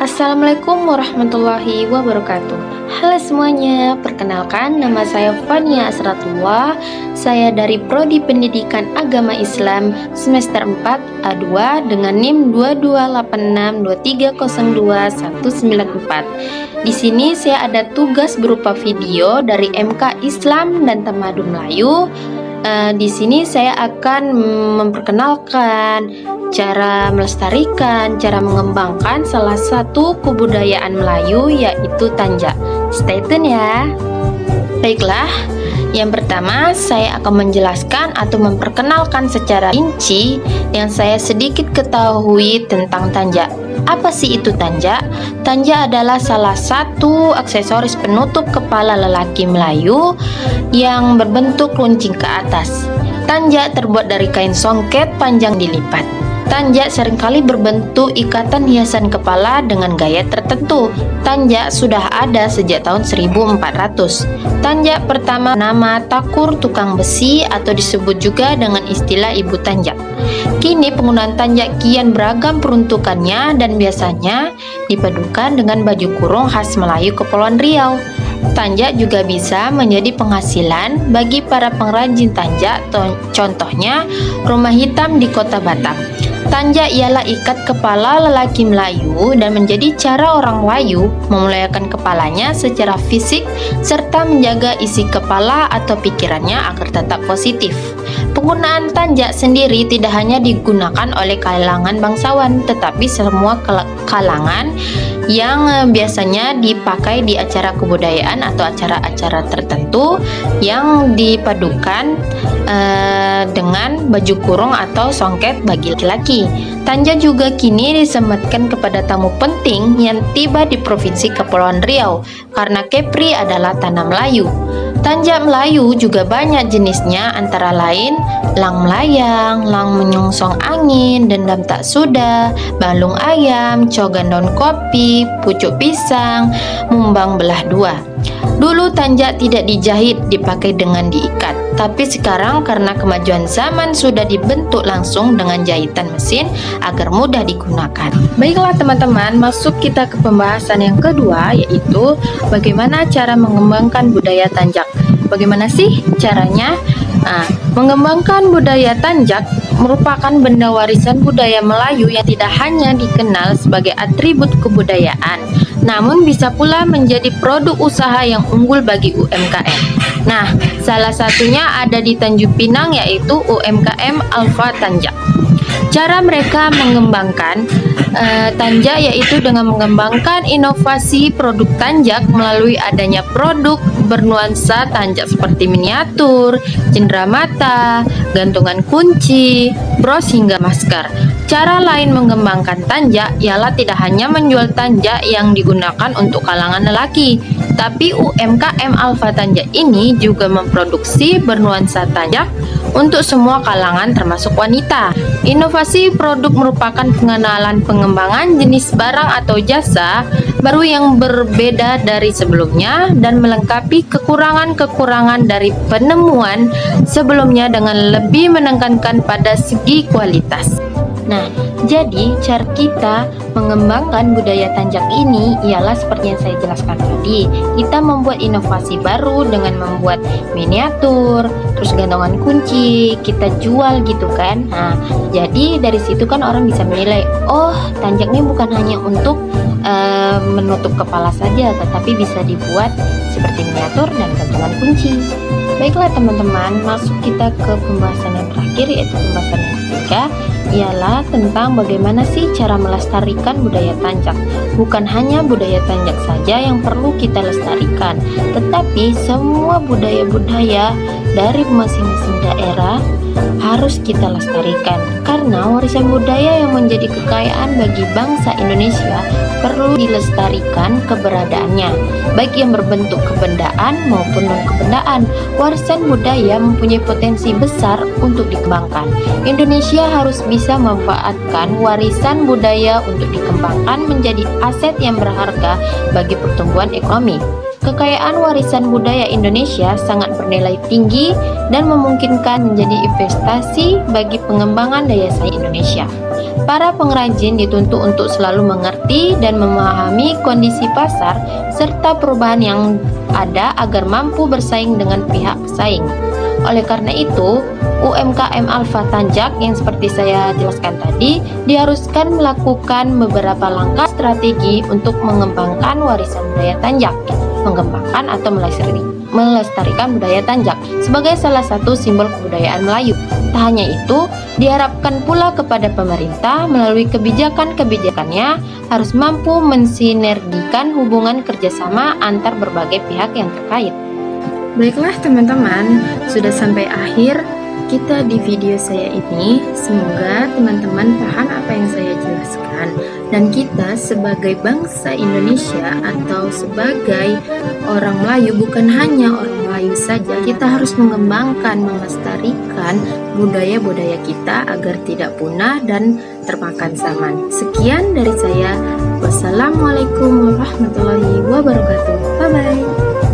Assalamualaikum warahmatullahi wabarakatuh. Halo semuanya, perkenalkan nama saya Fania Asratullah. Saya dari Prodi Pendidikan Agama Islam semester 4 A2 dengan NIM 228623029194. Di sini saya ada tugas berupa video dari MK Islam dan Tamadun Melayu. Di sini saya akan memperkenalkan cara melestarikan, cara mengembangkan salah satu kebudayaan Melayu, yaitu tanjak. Stay tune ya. Baiklah, yang pertama saya akan menjelaskan atau memperkenalkan secara rinci yang saya sedikit ketahui tentang tanjak. Apa sih itu tanjak? Tanjak adalah salah satu aksesoris penutup kepala lelaki Melayu yang berbentuk runcing ke atas. Tanjak terbuat dari kain songket panjang dilipat. Tanjak seringkali berbentuk ikatan hiasan kepala dengan gaya tertentu. Tanjak sudah ada sejak tahun 1400. Tanjak pertama nama takur tukang besi atau disebut juga dengan istilah ibu tanjak. Kini penggunaan tanjak kian beragam peruntukannya dan biasanya dipadukan dengan baju kurung khas Melayu Kepulauan Riau. Tanjak juga bisa menjadi penghasilan bagi para pengrajin tanjak, contohnya Rumah Hitam di Kota Batam. Tanjak ialah ikat kepala lelaki Melayu dan menjadi cara orang Melayu memuliakan kepalanya secara fisik serta menjaga isi kepala atau pikirannya agar tetap positif. Penggunaan tanjak sendiri tidak hanya digunakan oleh kalangan bangsawan, tetapi semua kalangan yang biasanya dipakai di acara kebudayaan atau acara-acara tertentu yang dipadukan dengan baju kurung atau songket bagi laki-laki. Tanjak juga kini disematkan kepada tamu penting yang tiba di Provinsi Kepulauan Riau karena Kepri adalah tanah Melayu. Tanjak Melayu juga banyak jenisnya, antara lain lang melayang, lang menyongsong angin, dendam tak sudah, balung ayam, cogan daun kopi, pucuk pisang, mumbang belah dua. Dulu tanjak tidak dijahit, dipakai dengan diikat. Tapi sekarang karena kemajuan zaman sudah dibentuk langsung dengan jahitan mesin agar mudah digunakan. Baiklah teman-teman, masuk kita ke pembahasan yang kedua, yaitu bagaimana cara mengembangkan budaya tanjak. Bagaimana sih caranya? Mengembangkan budaya tanjak merupakan benda warisan budaya Melayu yang tidak hanya dikenal sebagai atribut kebudayaan, namun bisa pula menjadi produk usaha yang unggul bagi UMKM. Nah, salah satunya ada di Tanjung Pinang, yaitu UMKM Alfa Tanjak. Cara mereka mengembangkan tanjak yaitu dengan mengembangkan inovasi produk tanjak melalui adanya produk bernuansa tanjak seperti miniatur, cenderamata, gantungan kunci, bros hingga masker. Cara lain mengembangkan tanjak ialah tidak hanya menjual tanjak yang digunakan untuk kalangan lelaki, tapi UMKM Alfa Tanjak ini juga memproduksi bernuansa tanjak untuk semua kalangan termasuk wanita. Inovasi produk merupakan pengenalan pengembangan jenis barang atau jasa baru yang berbeda dari sebelumnya dan melengkapi kekurangan-kekurangan dari penemuan sebelumnya dengan lebih menekankan pada segi kualitas. Nah, jadi cara kita mengembangkan budaya tanjak ini ialah seperti yang saya jelaskan tadi. Kita membuat inovasi baru dengan membuat miniatur, terus gantungan kunci, kita jual gitu kan. Nah, jadi dari situ kan orang bisa menilai, oh tanjak ini bukan hanya untuk menutup kepala saja, tetapi bisa dibuat seperti miniatur dan gantungan kunci. Baiklah teman-teman, masuk kita ke pembahasan yang terakhir, yaitu pembahasan yang ketiga, ialah tentang bagaimana sih cara melestarikan budaya tanjak. Bukan hanya budaya tanjak saja yang perlu kita lestarikan, tetapi semua budaya-budaya dari masing-masing daerah harus kita lestarikan, karena warisan budaya yang menjadi kekayaan bagi bangsa Indonesia perlu dilestarikan keberadaannya, baik yang berbentuk kebendaan maupun non-kebendaan. Warisan budaya mempunyai potensi besar untuk dikembangkan. Indonesia harus bisa memanfaatkan warisan budaya untuk dikembangkan menjadi aset yang berharga bagi pertumbuhan ekonomi. Kekayaan warisan budaya Indonesia sangat bernilai tinggi dan memungkinkan menjadi investasi bagi pengembangan daya saing Indonesia. Para pengrajin dituntut untuk selalu mengerti dan memahami kondisi pasar serta perubahan yang ada agar mampu bersaing dengan pihak pesaing. Oleh karena itu, UMKM Alfa Tanjak yang seperti saya jelaskan tadi diharuskan melakukan beberapa langkah strategi untuk mengembangkan warisan budaya Tanjak, mengembangkan atau melestarikan budaya Tanjak sebagai salah satu simbol kebudayaan Melayu. Tak hanya itu, diharapkan pula kepada pemerintah melalui kebijakan-kebijakannya harus mampu mensinergikan hubungan kerjasama antar berbagai pihak yang terkait. Baiklah teman-teman, sudah sampai akhir kita di video saya ini. Semoga teman-teman paham apa yang saya jelaskan, dan kita sebagai bangsa Indonesia atau sebagai orang Melayu, bukan hanya orang Melayu saja, kita harus mengembangkan, melestarikan budaya-budaya kita agar tidak punah dan termakan zaman. Sekian dari saya. Wassalamualaikum warahmatullahi wabarakatuh. Bye-bye.